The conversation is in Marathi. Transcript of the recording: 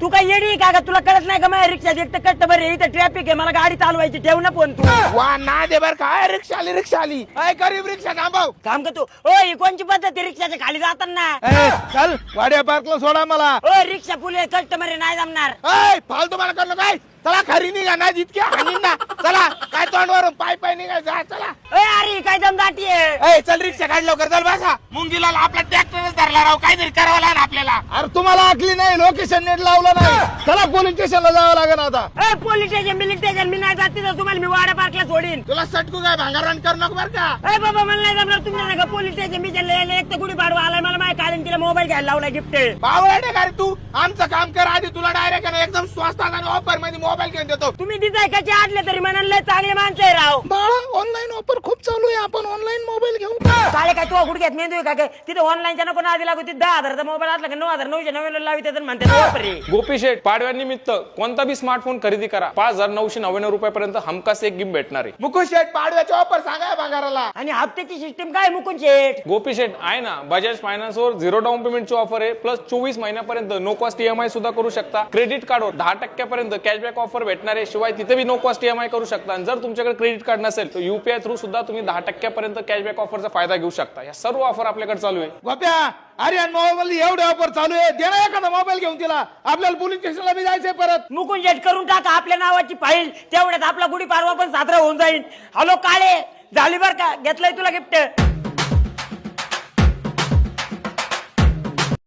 तू काय येडी का तुला कळत नाही का माझ्या रिक्षात एक तर कस्टमर आहे इथं ट्रॅफिक आहे मला गाडी चालवायची ठेव ना फोन तू वा ना दे बर काय रिक्षा आली अय गरीब रिक्षा थांबव काम का तू ओ ही कोणची पद्धत आहे रिक्षाच्या खाली जाताना चल वाड्या पार्कला सोडा मला ओ रिक्षा पुले कस्टमर आहे नाही जमणार फालतू मला करणं काय चला खरी निघा ना जितक्या हानी ना चला काय तोंडवरून पाय निघा जा चला अरे काय दमदाटी आहे चल रिक्षा काढ लवकर चल बसा मुंगीला आपला ट्रॅक्टरच धरला राव काहीतरी करावं लागेल आपल्याला अरे तुम्हाला आखली नाही लोकेशन नेट लावलं नाही चला पोलीस स्टेशनला जावं लागेल आता पोलीस स्टेशन बिलिंग स्टेशन मी नाही जाते तर तुम्हाला मी वाड्या पार्कला सोडीन तुला सटकू काय भांगारण करू नको बरं का बाबा मला नाही जमणार तुमच्या नका पोलीस स्टेशन मी चालले एक तर गुढी पाडवा आलाय मला माझ्या कालीन तिला मोबाईल घ्यायला लावला गिफ्ट बावळटे का रे तू आमचं काम कर आधी तुला डायरेक्ट एकदम स्वस्तात आणि ऑफर मध्ये मोबाईल घेऊन देतो तुम्ही दिसाय कसे आडले तरी म्हणाले चांगले माणसं आहे राव बाळा ऑनलाईन ऑफर खूप चालू आहे आपण ऑनलाईन मोबाईल घेऊ काळे काय तू गुडघ्यात मेंदू आहे का काय तिथे ऑनलाईनच्या नको आधी लागू 10,000चा मोबाईल असला की 9,999 लावित म्हणते वापरे गोपी शेठ पाडव्यानिमित्त कोणता बी स्मार्टफोन खरेदी करा 5,999 रुपयापर्यंत हमखास एक गिफ्ट भेटणार आहे. मुकुंद शेठ पाडव्याची ऑफर सांगा भांगाराला आणि हप्त्याची सिस्टीम काय मुकुंद शेठ गोपी शेठ आहे ना बजाज फायनान्स वर 0 डाऊन पेमेंटची ऑफर आहे प्लस 24 महिन्यापर्यंत नो कॉस्ट ईएमआय सुद्धा करू शकता. क्रेडिट कार्डवर 10% पर्यंत कॅशबॅक ऑफर भेटणार आहे. शिवाय तिथे बी नो कॉस्ट ईएमआय करू शकता. आणि जर तुमच्याकडे क्रेडिट कार्ड नसेल तर युपीआय थ्रू सुद्धा तुम्ही 10% पर्यंत कॅशबॅक ऑफरचा फायदा घेऊ शकता. या सर्व ऑफर आपल्याकडे चालू आहे. गोप्या अरे मोबाईल एवढे ऑफर चालू आहे दे ना एखादा मोबाईल घेऊन तिला आपल्याला पोलीस स्टेशनला बी जायचंय परत. मुकुंद शेठ करून टाका आपल्या नावाची फाईल तेवढ्यात आपला गुढी पाडवा पण साजरा होऊन जाईल. हॅलो काळे झाली बर का घेतलंय तुला गिफ्ट.